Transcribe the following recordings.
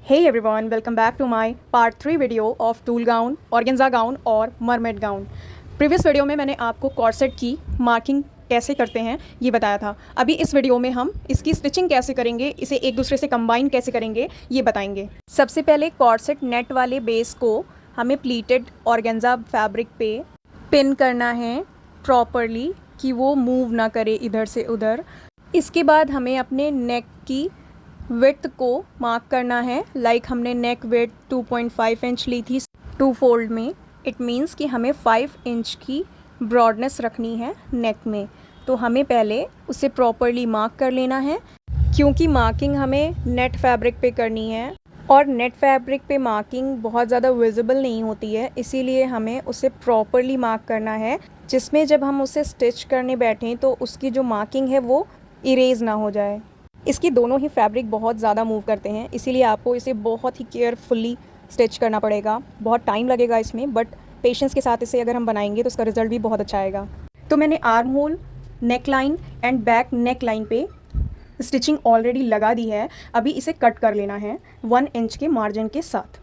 Hey everyone, welcome back to my part 3 video of tool gown, organza gown और mermaid gown. Previous video में मैंने आपको corset की marking कैसे करते हैं ये बताया था। अभी इस वीडियो में हम इसकी स्टिचिंग कैसे करेंगे, इसे एक दूसरे से कंबाइन कैसे करेंगे ये बताएंगे। सबसे पहले कॉर्सेट नेट वाले बेस को हमें प्लीटेड ऑर्गेन्जा फैब्रिक पे पिन करना है प्रॉपरली कि वो मूव ना करे इधर से उधर। इसके बाद हमें अपने नेक की विड्थ को मार्क करना है। हमने नेक विड्थ 2.5 इंच ली थी 2 फोल्ड में। इट मीन्स कि हमें 5 इंच की ब्रॉडनेस रखनी है नेक में, तो हमें पहले उसे प्रॉपरली मार्क कर लेना है। क्योंकि मार्किंग हमें नेट फैब्रिक पे करनी है और नेट फैब्रिक पे मार्किंग बहुत ज़्यादा विजिबल नहीं होती है, इसीलिए हमें उसे प्रॉपरली मार्क करना है, जिसमें जब हम उसे स्टिच करने बैठें तो उसकी जो मार्किंग है वो इरेज ना हो जाए। इसकी दोनों ही फैब्रिक बहुत ज़्यादा मूव करते हैं, इसीलिए आपको इसे बहुत ही केयरफुली स्टिच करना पड़ेगा। बहुत टाइम लगेगा इसमें, बट पेशेंस के साथ इसे अगर हम बनाएंगे तो इसका रिजल्ट भी बहुत अच्छा आएगा। तो मैंने arm hole, neck line and back neck line पे स्टिचिंग ऑलरेडी लगा दी है। अभी इसे कट कर लेना है 1 इंच के मार्जिन के साथ।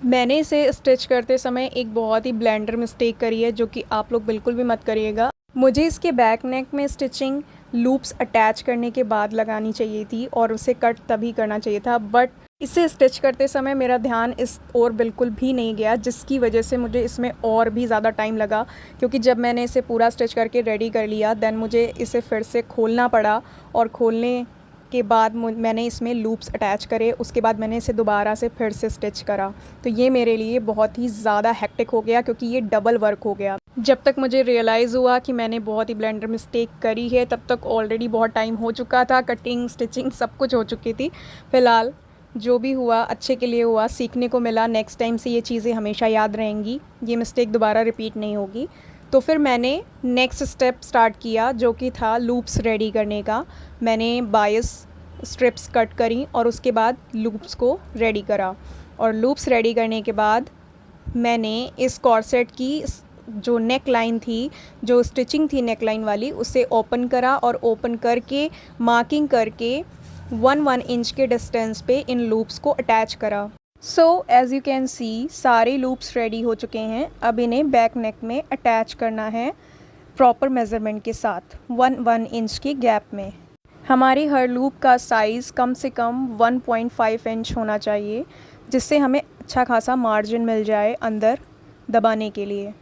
मैंने इसे स्टिच करते समय एक बहुत ही ब्लेंडर मिस्टेक करी है, जो कि आप लोग बिल्कुल भी मत करिएगा। मुझे इसके बैक नेक में स्टिचिंग लूप्स अटैच करने के बाद लगानी चाहिए थी और उसे कट तभी करना चाहिए था, बट इसे स्टिच करते समय मेरा ध्यान इस ओर बिल्कुल भी नहीं गया, जिसकी वजह से मुझे इसमें और भी ज़्यादा टाइम लगा। क्योंकि जब मैंने इसे पूरा स्टिच करके रेडी कर लिया, देन मुझे इसे फिर से खोलना पड़ा और खोलने के बाद मैंने इसमें लूप्स अटैच करे। उसके बाद मैंने इसे दोबारा से फिर से स्टिच करा, तो ये मेरे लिए बहुत ही ज़्यादा हेक्टिक हो गया, क्योंकि ये डबल वर्क हो गया। जब तक मुझे रियलाइज़ हुआ कि मैंने बहुत ही ब्लेंडर मिस्टेक करी है, तब तक ऑलरेडी बहुत टाइम हो चुका था। कटिंग, स्टिचिंग सब कुछ हो चुकी थी। फ़िलहाल जो भी हुआ अच्छे के लिए हुआ, सीखने को मिला। नेक्स्ट टाइम से ये चीज़ें हमेशा याद रहेंगी, ये मिस्टेक दोबारा रिपीट नहीं होगी। तो फिर मैंने नेक्स्ट स्टेप स्टार्ट किया, जो कि था लूप्स रेडी करने का। मैंने 22 स्ट्रिप्स कट करी और उसके बाद लूप्स को रेडी करा। और लूप्स रेडी करने के बाद मैंने इस कॉर्सेट की जो नेक लाइन थी, जो स्टिचिंग थी नेक लाइन वाली, उसे ओपन करा और ओपन करके मार्किंग करके 1 इंच के डिस्टेंस पे इन लूप्स को अटैच करा। सो एज़ यू कैन सी सारे लूप्स रेडी हो चुके हैं। अब इन्हें बैक नेक में अटैच करना है प्रॉपर मेज़रमेंट के साथ 1 इंच के गैप में। हमारी हर लूप का साइज़ कम से कम 1.5 इंच होना चाहिए, जिससे हमें अच्छा खासा मार्जिन मिल जाए अंदर दबाने के लिए।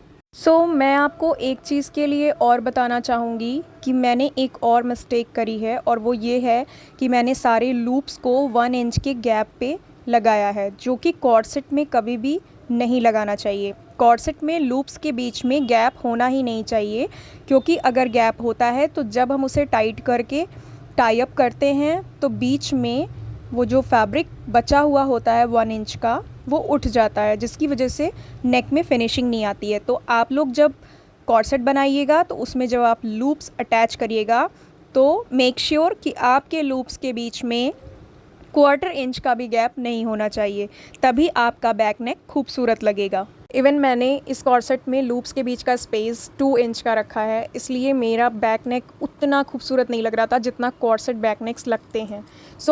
मैं आपको एक चीज़ के लिए और बताना चाहूँगी कि मैंने एक और मिस्टेक करी है, और वो ये है कि मैंने सारे लूप्स को 1 इंच के गैप पे लगाया है, जो कि कॉर्सेट में कभी भी नहीं लगाना चाहिए। कॉर्सेट में लूप्स के बीच में गैप होना ही नहीं चाहिए, क्योंकि अगर गैप होता है तो जब हम उसे टाइट करके टाई अप करते हैं तो बीच में वो जो फैब्रिक बचा हुआ होता है 1 इंच का, वो उठ जाता है, जिसकी वजह से नेक में फिनिशिंग नहीं आती है। तो आप लोग जब कॉर्सेट बनाइएगा तो उसमें जब आप लूप्स अटैच करिएगा तो मेक श्योर कि आपके लूप्स के बीच में 1/4 इंच का भी गैप नहीं होना चाहिए, तभी आपका बैक नेक खूबसूरत लगेगा। इवन मैंने इस कॉर्सेट में लूप्स के बीच का स्पेस 2 इंच का रखा है, इसलिए मेरा बैक नेक उतना खूबसूरत नहीं लग रहा था जितना कॉर्सेट बैक नेक्स लगते हैं।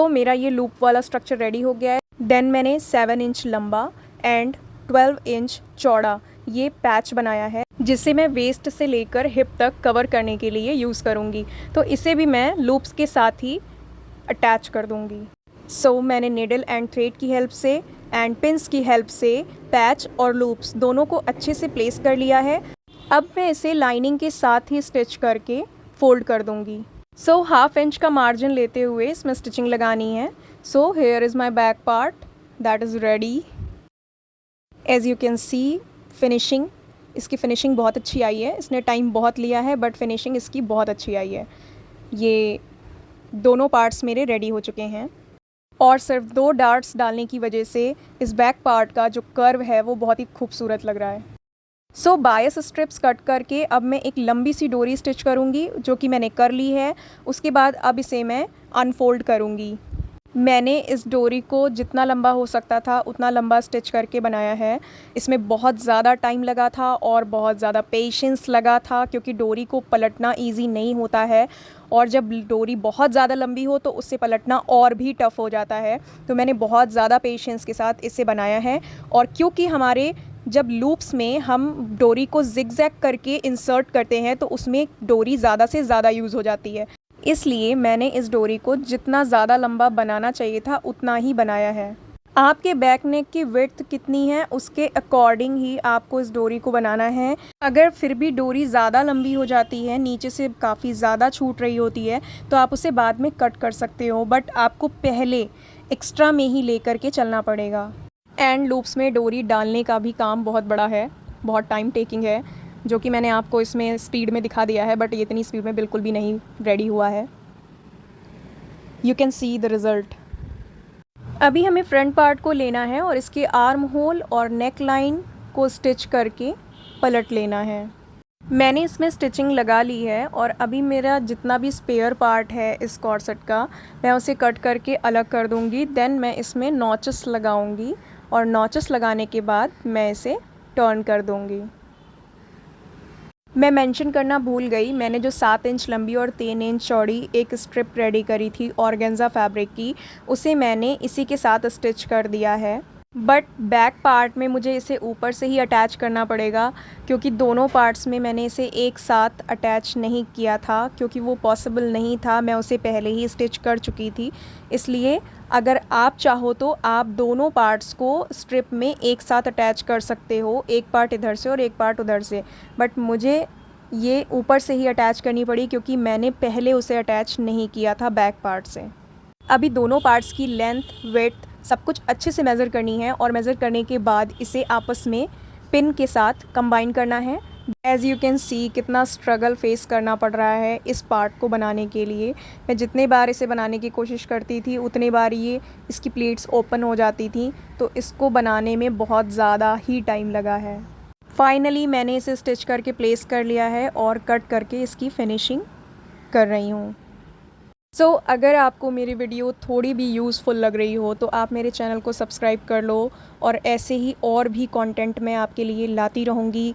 मेरा ये लूप वाला स्ट्रक्चर रेडी हो गया है। देन मैंने 7 इंच लंबा एंड 12 इंच चौड़ा ये पैच बनाया है, जिसे मैं वेस्ट से लेकर हिप तक कवर करने के लिए यूज़ करूँगी। तो इसे भी मैं लूप्स के साथ ही अटैच कर दूँगी। मैंने नीडल एंड थ्रेड की हेल्प से एंड पिन्स की हेल्प से पैच और लूप्स दोनों को अच्छे से प्लेस कर लिया है। अब मैं इसे लाइनिंग के साथ ही स्टिच करके फोल्ड कर दूँगी। 1/2 इंच का मार्जिन लेते हुए इसमें स्टिचिंग लगानी है। Here is my back part that is ready. As you can C finishing, इसकी फ़िनिशिंग बहुत अच्छी आई है। इसने टाइम बहुत लिया है, बट फिनिशिंग इसकी बहुत अच्छी आई है। ये दोनों पार्ट्स मेरे रेडी हो चुके हैं, और सिर्फ 2 डार्ट्स डालने की वजह से इस बैक पार्ट का जो कर्व है वो बहुत ही खूबसूरत लग रहा है। 22 स्ट्रिप्स कट करके अब मैं एक लंबी सी डोरी स्टिच करूँगी, जो कि मैंने कर ली है। उसके बाद अब इसे मैं अनफोल्ड करूँगी। मैंने इस डोरी को जितना लंबा हो सकता था उतना लंबा स्टिच करके बनाया है। इसमें बहुत ज़्यादा टाइम लगा था और बहुत ज़्यादा पेशेंस लगा था, क्योंकि डोरी को पलटना इजी नहीं होता है और जब डोरी बहुत ज़्यादा लंबी हो तो उससे पलटना और भी टफ़ हो जाता है। तो मैंने बहुत ज़्यादा पेशेंस के साथ इसे बनाया है। और क्योंकि हमारे जब लूप्स में हम डोरी को ज़िगज़ैग करके इंसर्ट करते हैं तो उसमें डोरी ज़्यादा से ज़्यादा यूज़ हो जाती है, इसलिए मैंने इस डोरी को जितना ज़्यादा लंबा बनाना चाहिए था उतना ही बनाया है। आपके बैक नेक की विड्थ कितनी है उसके अकॉर्डिंग ही आपको इस डोरी को बनाना है। अगर फिर भी डोरी ज़्यादा लंबी हो जाती है, नीचे से काफ़ी ज़्यादा छूट रही होती है, तो आप उसे बाद में कट कर सकते हो, बट आपको पहले एक्स्ट्रा में ही लेकर के चलना पड़ेगा। एंड लूप्स में डोरी डालने का भी काम बहुत बड़ा है, बहुत टाइम टेकिंग है, जो कि मैंने आपको इसमें स्पीड में दिखा दिया है, बट ये इतनी स्पीड में बिल्कुल भी नहीं रेडी हुआ है। You can see the result. अभी हमें फ्रंट पार्ट को लेना है और इसके आर्म होल और नेक लाइन को स्टिच करके पलट लेना है। मैंने इसमें स्टिचिंग लगा ली है और अभी मेरा जितना भी स्पेयर पार्ट है इस कॉर्सेट का, मैं उसे कट करके अलग कर दूंगी। देन मैं इसमें नॉचेस लगाऊंगी और नॉचेस लगाने के बाद मैं इसे टर्न कर दूंगी। मैं मेंशन करना भूल गई, मैंने जो 7 इंच लंबी और 3 इंच चौड़ी एक स्ट्रिप रेडी करी थी ऑर्गेन्जा फैब्रिक की, उसे मैंने इसी के साथ स्टिच कर दिया है। बट बैक पार्ट में मुझे इसे ऊपर से ही अटैच करना पड़ेगा, क्योंकि दोनों पार्ट्स में मैंने इसे एक साथ अटैच नहीं किया था, क्योंकि वो पॉसिबल नहीं था, मैं उसे पहले ही स्टिच कर चुकी थी। इसलिए अगर आप चाहो तो आप दोनों पार्ट्स को स्ट्रिप में एक साथ अटैच कर सकते हो, एक पार्ट इधर से और एक पार्ट उधर से। बट मुझे ये ऊपर से ही अटैच करनी पड़ी, क्योंकि मैंने पहले उसे अटैच नहीं किया था बैक पार्ट से। अभी दोनों पार्ट्स की लेंथ, विड्थ सब कुछ अच्छे से मेज़र करनी है और मेज़र करने के बाद इसे आपस में पिन के साथ कंबाइन करना है। एज़ यू कैन सी कितना स्ट्रगल फेस करना पड़ रहा है इस पार्ट को बनाने के लिए। मैं जितने बार इसे बनाने की कोशिश करती थी उतने बार ये इसकी प्लेट्स ओपन हो जाती थी, तो इसको बनाने में बहुत ज़्यादा ही टाइम लगा है। फाइनली मैंने इसे स्टिच करके प्लेस कर लिया है और कट करके इसकी फिनिशिंग कर रही हूँ। सो अगर आपको मेरी वीडियो थोड़ी भी यूज़फुल लग रही हो तो आप मेरे चैनल को सब्सक्राइब कर लो, और ऐसे ही और भी कंटेंट मैं आपके लिए लाती रहूँगी।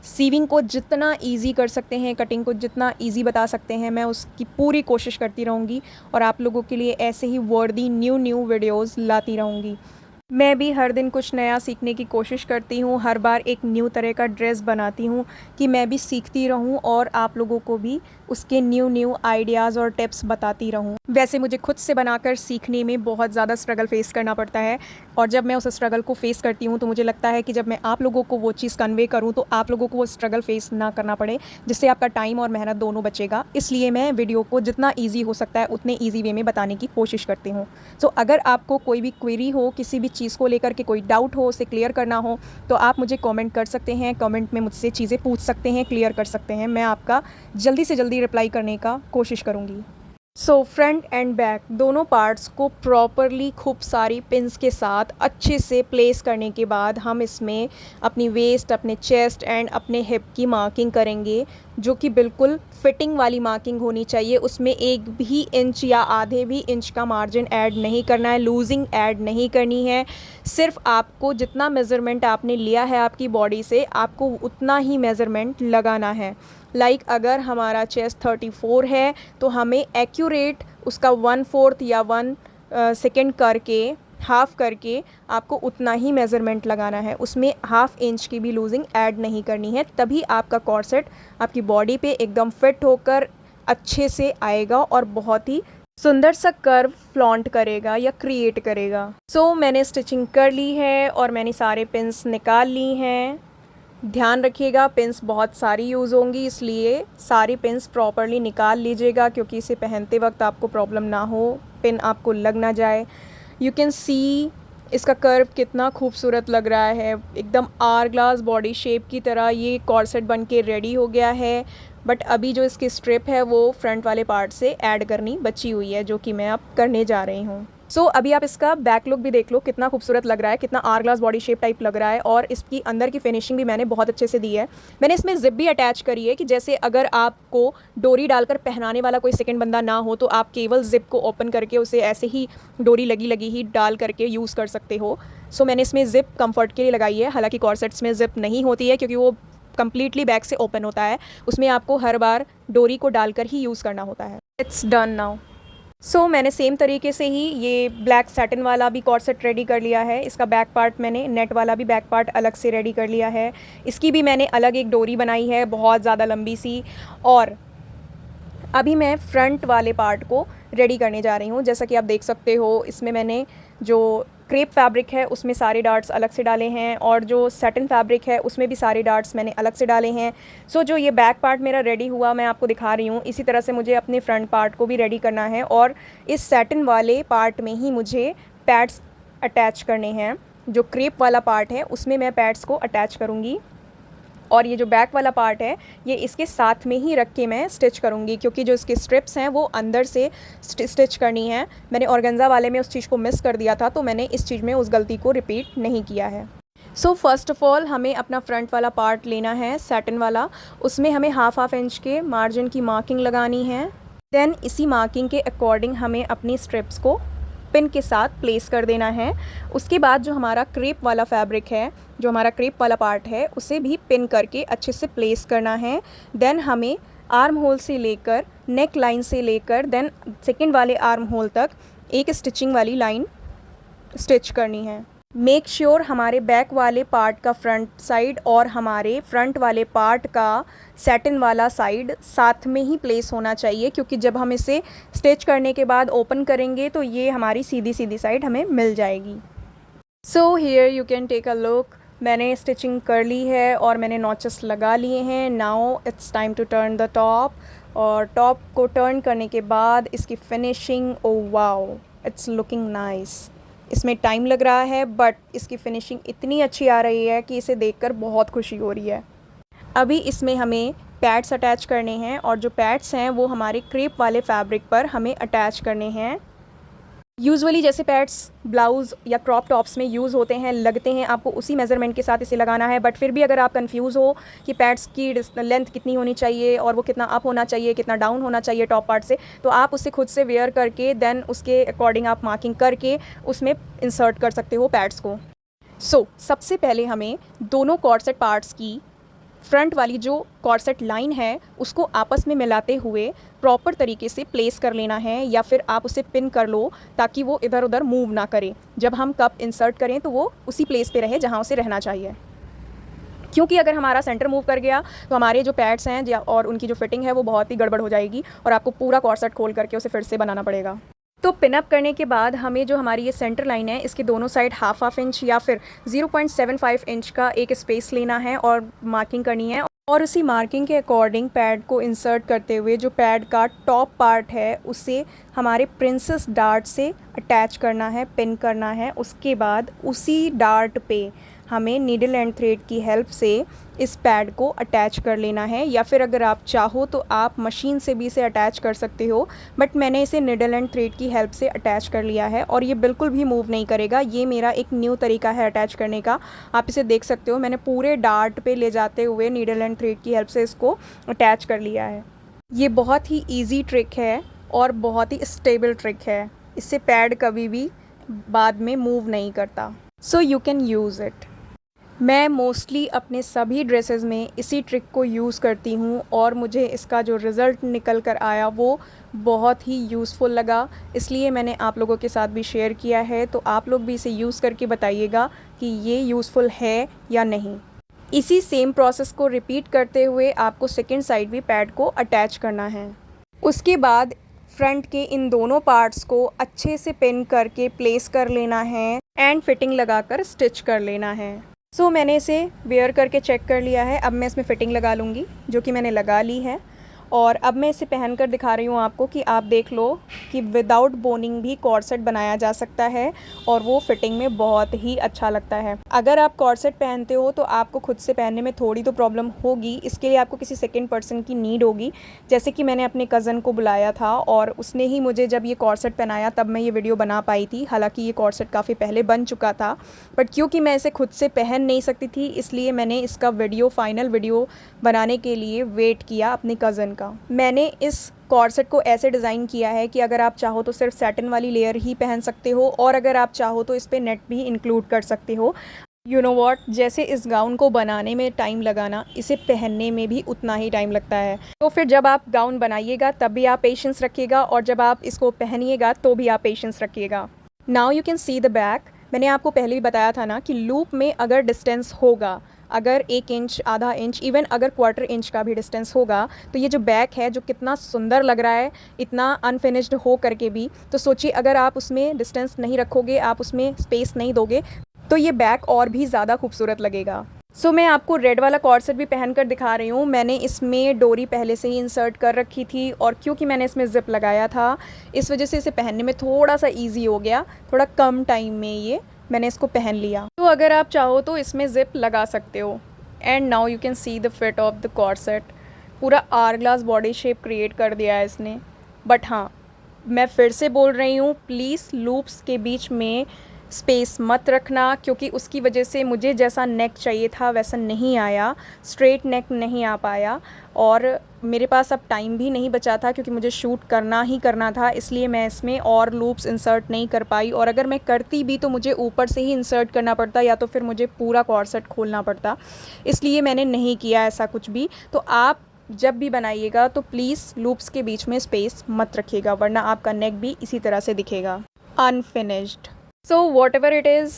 सीविंग को जितना इजी कर सकते हैं, कटिंग को जितना इजी बता सकते हैं, मैं उसकी पूरी कोशिश करती रहूँगी और आप लोगों के लिए ऐसे ही वर्दी न्यू वीडियोज़ लाती रहूँगी। मैं भी हर दिन कुछ नया सीखने की कोशिश करती हूँ, हर बार एक न्यू तरह का ड्रेस बनाती हूँ कि मैं भी सीखती रहूँ और आप लोगों को भी उसके न्यू आइडियाज़ और टिप्स बताती रहूँ। वैसे मुझे खुद से बनाकर सीखने में बहुत ज़्यादा स्ट्रगल फेस करना पड़ता है, और जब मैं उस स्ट्रगल को फेस करती हूँ तो मुझे लगता है कि जब मैं आप लोगों को वो चीज़ कन्वे करूँ तो आप लोगों को वो स्ट्रगल फेस ना करना पड़े, जिससे आपका टाइम और मेहनत दोनों बचेगा। इसलिए मैं वीडियो को जितना ईजी हो सकता है उतने ईजी वे में बताने की कोशिश करती हूँ। सो अगर आपको कोई भी क्वेरी हो, किसी भी चीज़ को लेकर के कोई डाउट हो, उसे क्लियर करना हो, तो आप मुझे कमेंट कर सकते हैं। कमेंट में मुझसे चीज़ें पूछ सकते हैं, क्लियर कर सकते हैं। मैं आपका जल्दी से जल्दी रिप्लाई करने का कोशिश करूँगी। सो फ्रंट एंड बैक दोनों पार्ट्स को प्रॉपरली खूब सारी पिन्स के साथ अच्छे से प्लेस करने के बाद हम इसमें अपनी वेस्ट, अपने चेस्ट एंड अपने हिप की मार्किंग करेंगे, जो कि बिल्कुल फिटिंग वाली मार्किंग होनी चाहिए। उसमें एक भी इंच या आधे भी इंच का मार्जिन ऐड नहीं करना है, लूजिंग ऐड नहीं करनी है। सिर्फ आपको जितना मेज़रमेंट आपने लिया है आपकी बॉडी से, आपको उतना ही मेज़रमेंट लगाना है। लाइक अगर हमारा चेस्ट 34 है तो हमें एक्यूरेट उसका 1/4 या 1 सेकेंड करके, हाफ़ करके आपको उतना ही मेज़रमेंट लगाना है। उसमें हाफ़ इंच की भी लूजिंग ऐड नहीं करनी है, तभी आपका कॉर्सेट आपकी बॉडी पे एकदम फिट होकर अच्छे से आएगा और बहुत ही सुंदर सा कर्व फ्लॉन्ट करेगा या क्रिएट करेगा। सो मैंने स्टिचिंग कर ली है और मैंने सारे पिन्स निकाल ली हैं। ध्यान रखिएगा, पिन्स बहुत सारी यूज़ होंगी, इसलिए सारी पिन्स प्रॉपरली निकाल लीजिएगा, क्योंकि इसे पहनते वक्त आपको प्रॉब्लम ना हो, पिन आपको लग ना जाए। यू कैन सी इसका कर्व कितना खूबसूरत लग रहा है, एकदम आवर ग्लास बॉडी शेप की तरह ये कॉर्सेट बन के रेडी हो गया है। बट अभी जो इसकी स्ट्रिप है वो फ्रंट वाले पार्ट से ऐड करनी बची हुई है, जो कि मैं अब करने जा रही हूँ। सो अभी आप इसका बैक लुक भी देख लो, कितना खूबसूरत लग रहा है, कितना hour glass body shape type लग रहा है, और इसकी अंदर की फिनिशिंग भी मैंने बहुत अच्छे से दी है। मैंने इसमें जिप भी अटैच करी है कि जैसे अगर आपको डोरी डालकर पहनाने वाला कोई सेकंड बंदा ना हो तो आप केवल जिप को ओपन करके उसे ऐसे ही डोरी लगी ही डाल करके यूज़ कर सकते हो। सो मैंने इसमें जिप कम्फर्ट के लिए लगाई है। हालाँकि कॉर्सेट्स में जिप नहीं होती है, क्योंकि वो कम्प्लीटली बैक से ओपन होता है, उसमें आपको हर बार डोरी को डालकर ही यूज़ करना होता है। It's done now. सो मैंने सेम तरीके से ही ये ब्लैक सैटिन वाला भी कॉर्सेट रेडी कर लिया है। इसका बैक पार्ट मैंने नेट वाला भी बैक पार्ट अलग से रेडी कर लिया है। इसकी भी मैंने अलग एक डोरी बनाई है बहुत ज़्यादा लंबी सी। और अभी मैं फ्रंट वाले पार्ट को रेडी करने जा रही हूँ। जैसा कि आप देख सकते हो, इसमें मैंने जो क्रेप फैब्रिक है उसमें सारे डार्ट्स अलग से डाले हैं और जो सैटिन फैब्रिक है उसमें भी सारे डार्ट्स मैंने अलग से डाले हैं। सो जो ये बैक पार्ट मेरा रेडी हुआ मैं आपको दिखा रही हूँ। इसी तरह से मुझे अपने फ्रंट पार्ट को भी रेडी करना है और इस सैटिन वाले पार्ट में ही मुझे पैड्स अटैच करने हैं। जो क्रेप वाला पार्ट है उसमें मैं पैड्स को अटैच करूँगी और ये जो बैक वाला पार्ट है ये इसके साथ में ही रख के मैं स्टिच करूँगी, क्योंकि जो इसके स्ट्रिप्स हैं वो अंदर से स्टिच करनी है। मैंने ऑर्गेन्जा वाले में उस चीज़ को मिस कर दिया था, तो मैंने इस चीज़ में उस गलती को रिपीट नहीं किया है। सो फर्स्ट ऑफ़ ऑल हमें अपना फ्रंट वाला पार्ट लेना है सैटिन वाला। उसमें हमें हाफ इंच के मार्जिन की मार्किंग लगानी है। देन इसी मार्किंग के अकॉर्डिंग हमें अपनी स्ट्रिप्स को पिन के साथ प्लेस कर देना है। उसके बाद जो हमारा क्रेप वाला फैब्रिक है, जो हमारा क्रेप वाला पार्ट है, उसे भी पिन करके अच्छे से प्लेस करना है। देन हमें आर्म होल से लेकर नेक लाइन से लेकर देन सेकंड वाले आर्म होल तक एक स्टिचिंग वाली लाइन स्टिच करनी है। मेक श्योर हमारे बैक वाले पार्ट का फ्रंट साइड और हमारे फ्रंट वाले पार्ट का सैटिन वाला साइड साथ में ही प्लेस होना चाहिए, क्योंकि जब हम इसे स्टिच करने के बाद ओपन करेंगे तो ये हमारी सीधी सीधी साइड हमें मिल जाएगी। So here you can take a look. मैंने स्टिचिंग कर ली है और मैंने नॉचेस लगा लिए हैं। Now it's time to turn the top. और टॉप को टर्न करने के बाद इसकी finishing, oh wow, it's looking nice. इसमें टाइम लग रहा है बट इसकी फिनिशिंग इतनी अच्छी आ रही है कि इसे देखकर बहुत खुशी हो रही है। अभी इसमें हमें पैड्स अटैच करने हैं और जो पैड्स हैं वो हमारे क्रेप वाले फैब्रिक पर हमें अटैच करने हैं। यूजुअली जैसे पैड्स ब्लाउज़ या क्रॉप टॉप्स में यूज़ होते हैं, लगते हैं, आपको उसी मेज़रमेंट के साथ इसे लगाना है। बट फिर भी अगर आप कंफ्यूज हो कि पैड्स की लेंथ कितनी होनी चाहिए और वो कितना अप होना चाहिए, कितना डाउन होना चाहिए टॉप पार्ट से, तो आप उसे खुद से वेयर करके देन उसके अकॉर्डिंग आप मार्किंग करके उसमें इंसर्ट कर सकते हो पैड्स को। सो सबसे पहले हमें दोनों कॉर्सेट पार्ट्स की फ्रंट वाली जो कॉर्सेट लाइन है उसको आपस में मिलाते हुए प्रॉपर तरीके से प्लेस कर लेना है, या फिर आप उसे पिन कर लो ताकि वो इधर उधर मूव ना करे। जब हम कप इंसर्ट करें तो वो उसी प्लेस पे रहे जहाँ उसे रहना चाहिए, क्योंकि अगर हमारा सेंटर मूव कर गया तो हमारे जो पैड्स हैं और उनकी जो फिटिंग है वो बहुत ही गड़बड़ हो जाएगी और आपको पूरा कॉर्सेट खोल करके उसे फिर से बनाना पड़ेगा। तो पिनअप करने के बाद हमें जो हमारी ये सेंटर लाइन है इसके दोनों साइड हाफ इंच या फिर 0.75 इंच का एक स्पेस लेना है और मार्किंग करनी है। और उसी मार्किंग के अकॉर्डिंग पैड को इंसर्ट करते हुए जो पैड का टॉप पार्ट है उसे हमारे प्रिंसेस डार्ट से अटैच करना है, पिन करना है। उसके बाद उसी डार्ट पे हमें नीडल एंड थ्रेड की हेल्प से इस पैड को अटैच कर लेना है, या फिर अगर आप चाहो तो आप मशीन से भी इसे अटैच कर सकते हो। बट मैंने इसे नीडल एंड थ्रेड की हेल्प से अटैच कर लिया है और ये बिल्कुल भी मूव नहीं करेगा। ये मेरा एक न्यू तरीका है अटैच करने का, आप इसे देख सकते हो। मैंने पूरे डार्ट पे ले जाते हुए नीडल एंड थ्रेड की हेल्प से इसको अटैच कर लिया है। ये बहुत ही ईजी ट्रिक है और बहुत ही स्टेबल ट्रिक है। इससे पैड कभी भी बाद में मूव नहीं करता। So you can use it. मैं मोस्टली अपने सभी ड्रेसेस में इसी ट्रिक को यूज़ करती हूँ और मुझे इसका जो रिज़ल्ट निकल कर आया वो बहुत ही यूज़फुल लगा, इसलिए मैंने आप लोगों के साथ भी शेयर किया है। तो आप लोग भी इसे यूज़ करके बताइएगा कि ये यूज़फुल है या नहीं। इसी सेम प्रोसेस को रिपीट करते हुए आपको सेकंड साइड भी पैड को अटैच करना है। उसके बाद फ्रंट के इन दोनों पार्ट्स को अच्छे से पिन करके प्लेस कर लेना है एंड फिटिंग लगाकर स्टिच कर लेना है। सो मैंने इसे वेयर करके चेक कर लिया है। अब मैं इसमें फ़िटिंग लगा लूँगी, जो कि मैंने लगा ली है। और अब मैं इसे पहनकर दिखा रही हूँ आपको कि आप देख लो कि विदाउट बोनिंग भी कॉर्सेट बनाया जा सकता है और वो फिटिंग में बहुत ही अच्छा लगता है। अगर आप कॉर्सेट पहनते हो तो आपको खुद से पहनने में थोड़ी तो प्रॉब्लम होगी, इसके लिए आपको किसी सेकंड पर्सन की नीड होगी। जैसे कि मैंने अपने कज़न को बुलाया था और उसने ही मुझे जब ये कॉर्सेट पहनाया तब मैं ये वीडियो बना पाई थी। हालाँकि ये कॉर्सेट काफ़ी पहले बन चुका था, बट क्योंकि मैं इसे खुद से पहन नहीं सकती थी इसलिए मैंने इसका फाइनल वीडियो बनाने के लिए वेट किया अपने कज़न का। मैंने इस कॉर्सेट को ऐसे डिज़ाइन किया है कि अगर आप चाहो तो सिर्फ सैटिन वाली लेयर ही पहन सकते हो और अगर आप चाहो तो इस पर नेट भी इंक्लूड कर सकते हो। यू नो वॉट, जैसे इस गाउन को बनाने में टाइम लगाना, इसे पहनने में भी उतना ही टाइम लगता है। तो फिर जब आप गाउन बनाइएगा तब भी आप पेशेंस रखिएगा, और जब आप इसको पहनिएगा तो भी आप पेशेंस रखिएगा। Now you can see the back. मैंने आपको पहले ही बताया था ना कि लूप में अगर डिस्टेंस होगा, अगर 1 इंच, आधा इंच, इवन अगर क्वार्टर इंच का भी डिस्टेंस होगा, तो ये जो बैक है जो कितना सुंदर लग रहा है इतना अनफिनिश्ड हो करके भी, तो सोचिए अगर आप उसमें डिस्टेंस नहीं रखोगे, आप उसमें स्पेस नहीं दोगे, तो ये बैक और भी ज़्यादा खूबसूरत लगेगा। सो मैं आपको रेड वाला कॉर्ड सेट भी पहन कर दिखा रही हूँ। मैंने इसमें डोरी पहले से ही इंसर्ट कर रखी थी, और क्योंकि मैंने इसमें ज़िप लगाया था इस वजह से इसे पहनने में थोड़ा सा ईजी हो गया, थोड़ा कम टाइम में ये मैंने इसको पहन लिया। तो अगर आप चाहो तो इसमें ज़िप लगा सकते हो। And now you can see the fit of the cord set. पूरा are glass body shape create कर दिया है इसने। बट हाँ, मैं फिर से बोल रही हूँ, प्लीज़ लूप्स के बीच में स्पेस मत रखना, क्योंकि उसकी वजह से मुझे जैसा नेक चाहिए था वैसा नहीं आया, स्ट्रेट नेक नहीं आ पाया, और मेरे पास अब टाइम भी नहीं बचा था क्योंकि मुझे शूट करना ही करना था, इसलिए मैं इसमें और लूप्स इंसर्ट नहीं कर पाई। और अगर मैं करती भी तो मुझे ऊपर से ही इंसर्ट करना पड़ता, या तो फिर मुझे पूरा कॉर्ड सेट खोलना पड़ता, इसलिए मैंने नहीं किया ऐसा कुछ भी। तो आप जब भी बनाइएगा तो प्लीज़ लूप्स के बीच में स्पेस मत रखिएगा, वरना आपका नेक भी इसी तरह से दिखेगा, unfinished. So whatever it is,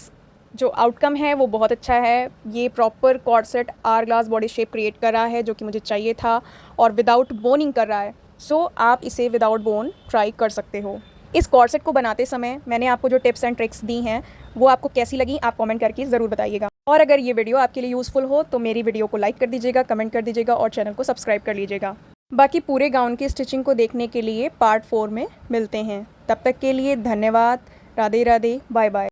जो आउटकम है वो बहुत अच्छा है। ये proper cord set hour glass body shape create कर रहा है जो कि मुझे चाहिए था, और विदाउट बोनिंग कर रहा है। सो आप इसे विदाउट बोन ट्राई कर सकते हो। इस कॉर्ड सेट को बनाते समय मैंने आपको जो टिप्स एंड ट्रिक्स दी हैं वो आपको कैसी लगी आप कमेंट करके ज़रूर बताइएगा। और अगर ये वीडियो आपके लिए यूज़फुल हो तो मेरी वीडियो को लाइक कर दीजिएगा, कमेंट कर दीजिएगा, और चैनल को सब्सक्राइब कर लीजिएगा। बाकी पूरे गाउन की स्टिचिंग को देखने के लिए पार्ट 4 में मिलते हैं। तब तक के लिए धन्यवाद। Radhe Radhe, bye bye.